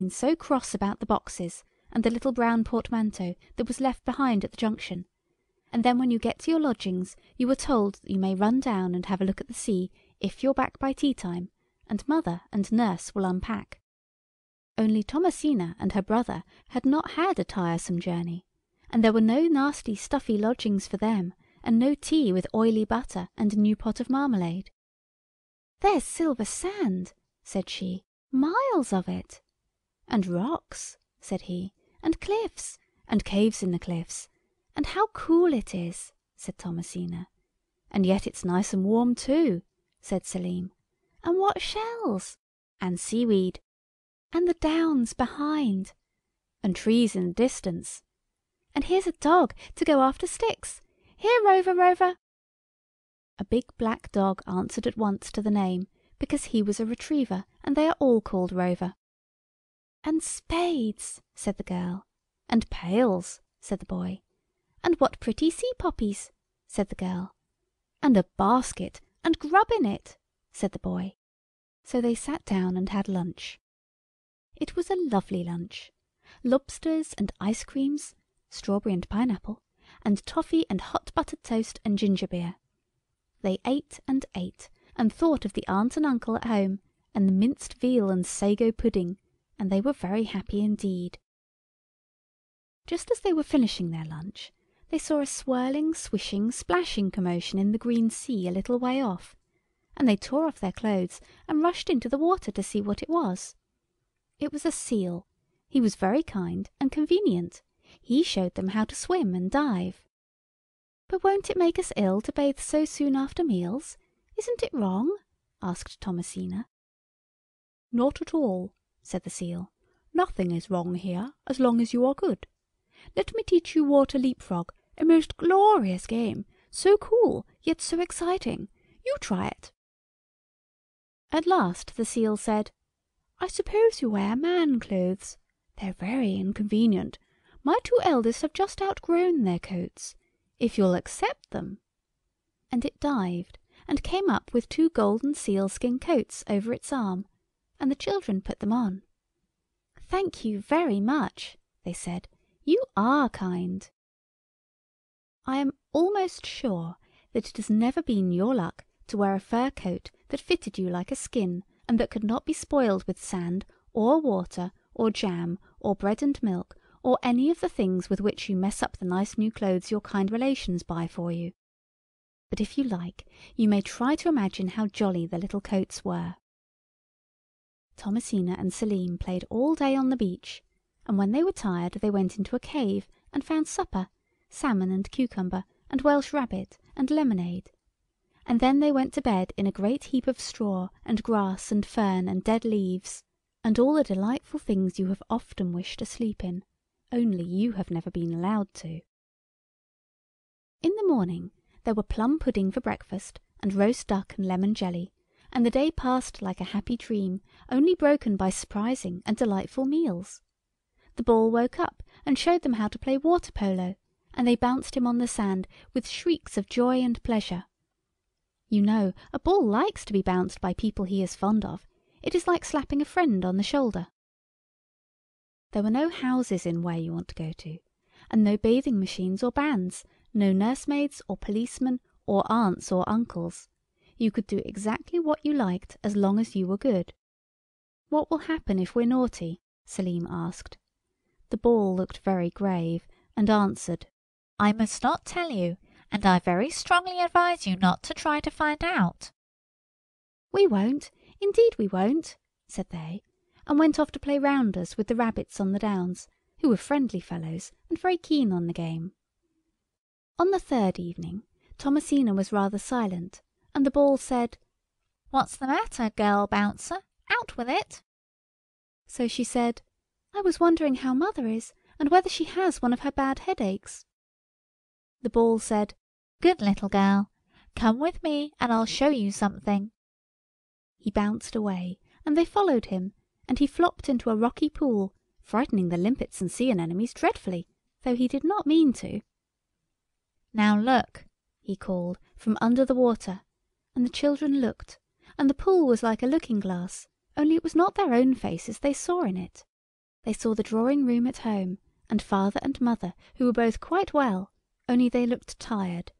so cross about the boxes and the little brown portmanteau that was left behind at the junction, and then when you get to your lodgings you are told that you may run down and have a look at the sea if you're back by tea time, and mother and nurse will unpack. Only Thomasina and her brother had not had a tiresome journey, and there were no nasty stuffy lodgings for them, and no tea with oily butter and a new pot of marmalade. "There's silver sand," said she, "miles of it." "And rocks," said he, "and cliffs, and caves in the cliffs. And how cool it is," said Thomasina. "And yet it's nice and warm too," said Selim. "And what shells!" "And seaweed." "And the downs behind." "And trees in the distance." "And here's a dog to go after sticks. Here, Rover, Rover." A big black dog answered at once to the name, because he was a retriever, and they are all called Rover. "And spades," said the girl. "And pails," said the boy. "And what pretty sea poppies," said the girl. "And a basket, and grub in it," said the boy. So they sat down and had lunch. It was a lovely lunch. Lobsters and ice creams, strawberry and pineapple, and toffee and hot buttered toast and ginger beer. They ate, and thought of the aunt and uncle at home, and the minced veal and sago pudding, and they were very happy indeed. Just as they were finishing their lunch, they saw a swirling, swishing, splashing commotion in the green sea a little way off, and they tore off their clothes and rushed into the water to see what it was. It was a seal. He was very kind and convenient. He showed them how to swim and dive. "But won't it make us ill to bathe so soon after meals? Isn't it wrong?" asked Thomasina. "Not at all," said the seal. "Nothing is wrong here, as long as you are good. Let me teach you water leapfrog, a most glorious game, so cool, yet so exciting. You try it." At last the seal said, "I suppose you wear man clothes. They're very inconvenient. My two eldest have just outgrown their coats. If you'll accept them." And it dived, and came up with two golden sealskin coats over its arm, and the children put them on. "Thank you very much," they said. "You are kind." I am almost sure that it has never been your luck to wear a fur coat that fitted you like a skin, and that could not be spoiled with sand, or water, or jam, or bread and milk, or any of the things with which you mess up the nice new clothes your kind relations buy for you. But if you like, you may try to imagine how jolly the little coats were. Thomasina and Selim played all day on the beach, and when they were tired they went into a cave and found supper, salmon and cucumber, and Welsh rabbit, and lemonade. And then they went to bed in a great heap of straw, and grass, and fern, and dead leaves, and all the delightful things you have often wished to sleep in, only you have never been allowed to. In the morning there were plum pudding for breakfast, and roast duck and lemon jelly, and the day passed like a happy dream, only broken by surprising and delightful meals. The ball woke up and showed them how to play water polo, and they bounced him on the sand with shrieks of joy and pleasure. You know, a ball likes to be bounced by people he is fond of. It is like slapping a friend on the shoulder. There were no houses in Whereyouwantogoto, and no bathing machines or bands, no nursemaids or policemen or aunts or uncles. You could do exactly what you liked as long as you were good. "What will happen if we're naughty?" Selim asked. The ball looked very grave, and answered, "I must not tell you, and I very strongly advise you not to try to find out." "We won't, indeed we won't," said they, and went off to play rounders with the rabbits on the downs, who were friendly fellows and very keen on the game. On the third evening Thomasina was rather silent, and the ball said, "What's the matter, girl bouncer? Out with it." So she said, "I was wondering how mother is, and whether she has one of her bad headaches." The ball said, "Good little girl, come with me and I'll show you something." He bounced away, and they followed him, and he flopped into a rocky pool, frightening the limpets and sea anemones dreadfully, though he did not mean to. "Now look," he called from under the water, and the children looked, and the pool was like a looking-glass, only it was not their own faces they saw in it. They saw the drawing-room at home, and father and mother, who were both quite well, only they looked tired,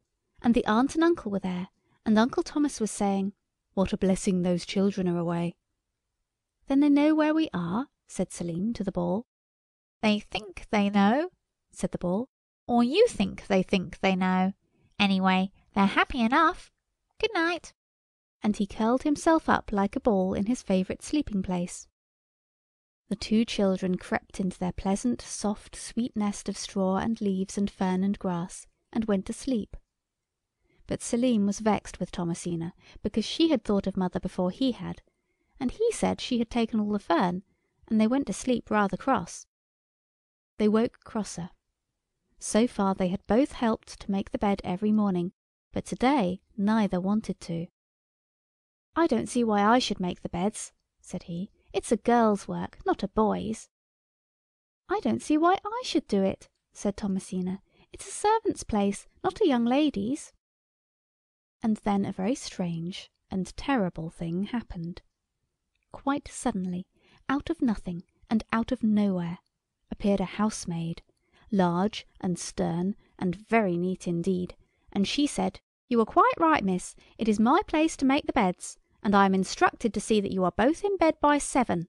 and the aunt and uncle were there, and Uncle Thomas was saying, "What a blessing those children are away." "Then they know where we are?" said Selim to the ball. "They think they know," said the ball, "or you think they know. Anyway, they're happy enough. Good night." And he curled himself up like a ball in his favourite sleeping place. The two children crept into their pleasant, soft, sweet nest of straw and leaves and fern and grass, and went to sleep. But Selim was vexed with Thomasina, because she had thought of mother before he had, and he said she had taken all the fern, and they went to sleep rather cross. They woke crosser. So far they had both helped to make the bed every morning, but to-day neither wanted to. "I don't see why I should make the beds," said he. "It's a girl's work, not a boy's." "I don't see why I should do it," said Thomasina. "It's a servant's place, not a young lady's." And then a very strange and terrible thing happened. Quite suddenly, out of nothing and out of nowhere, appeared a housemaid, large and stern and very neat indeed, and she said, "You are quite right, miss. It is my place to make the beds, and I am instructed to see that you are both in bed by 7.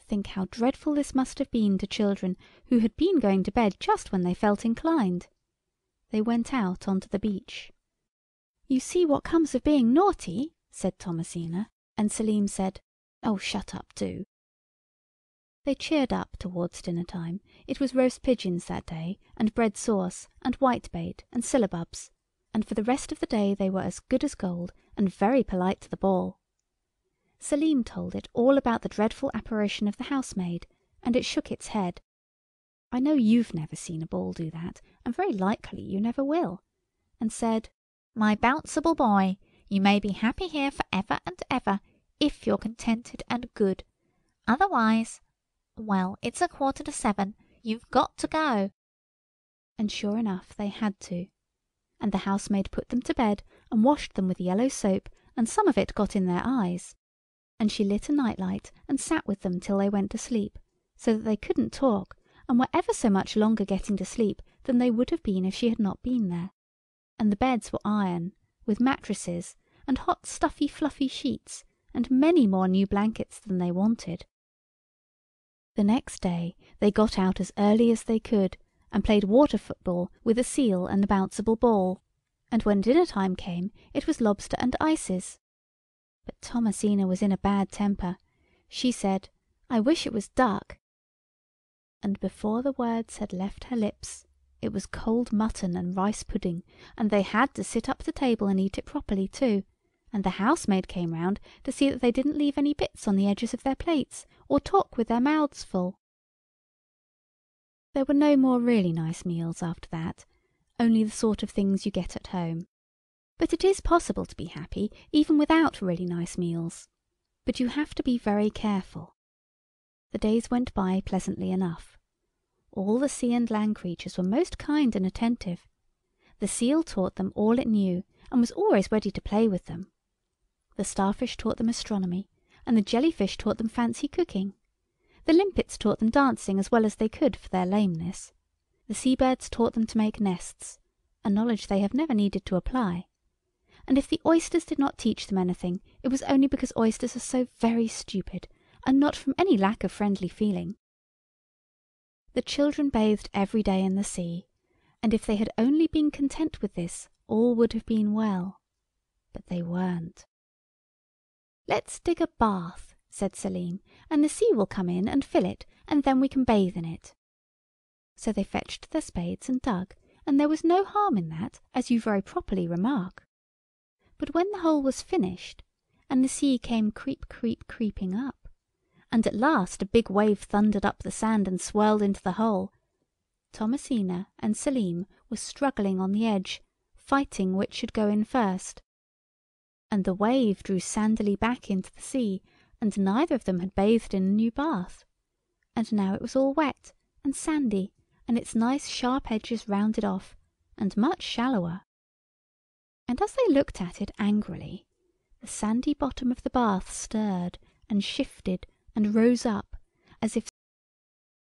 Think how dreadful this must have been to children who had been going to bed just when they felt inclined. They went out onto the beach. "You see what comes of being naughty," said Thomasina, and Selim said, "Oh, shut up, do." They cheered up towards dinner time. It was roast pigeons that day, and bread sauce, and whitebait, and syllabubs, and for the rest of the day they were as good as gold, and very polite to the ball. Selim told it all about the dreadful apparition of the housemaid, and it shook its head. I know you've never seen a ball do that, and very likely you never will, and said, "My bounceable boy, you may be happy here for ever and ever, if you're contented and good. Otherwise, well, it's 6:45. You've got to go." And sure enough they had to. And the housemaid put them to bed, and washed them with yellow soap, and some of it got in their eyes. And she lit a nightlight, and sat with them till they went to sleep, so that they couldn't talk, and were ever so much longer getting to sleep than they would have been if she had not been there. And the beds were iron, with mattresses, and hot stuffy fluffy sheets, and many more new blankets than they wanted. The next day they got out as early as they could, and played water football with the seal and the bounceable ball, and when dinner time came it was lobster and ices. But Thomasina was in a bad temper. She said, "I wish it was duck." And before the words had left her lips, it was cold mutton and rice pudding, and they had to sit up to table and eat it properly too, and the housemaid came round to see that they didn't leave any bits on the edges of their plates, or talk with their mouths full. There were no more really nice meals after that, only the sort of things you get at home. But it is possible to be happy even without really nice meals. But you have to be very careful. The days went by pleasantly enough. All the sea and land creatures were most kind and attentive. The seal taught them all it knew, and was always ready to play with them. The starfish taught them astronomy, and the jellyfish taught them fancy cooking. The limpets taught them dancing as well as they could for their lameness. The seabirds taught them to make nests, a knowledge they have never needed to apply. And if the oysters did not teach them anything, it was only because oysters are so very stupid, and not from any lack of friendly feeling. The children bathed every day in the sea, and if they had only been content with this, all would have been well. But they weren't. "Let's dig a bath," said Selim, "and the sea will come in and fill it, and then we can bathe in it." So they fetched their spades and dug, and there was no harm in that, as you very properly remark. But when the hole was finished, and the sea came creeping up, and at last a big wave thundered up the sand and swirled into the hole, Thomasina and Selim were struggling on the edge, fighting which should go in first. And the wave drew sandily back into the sea, and neither of them had bathed in a new bath. And now it was all wet and sandy, and its nice sharp edges rounded off, and much shallower. And as they looked at it angrily, the sandy bottom of the bath stirred and shifted and rose up, as if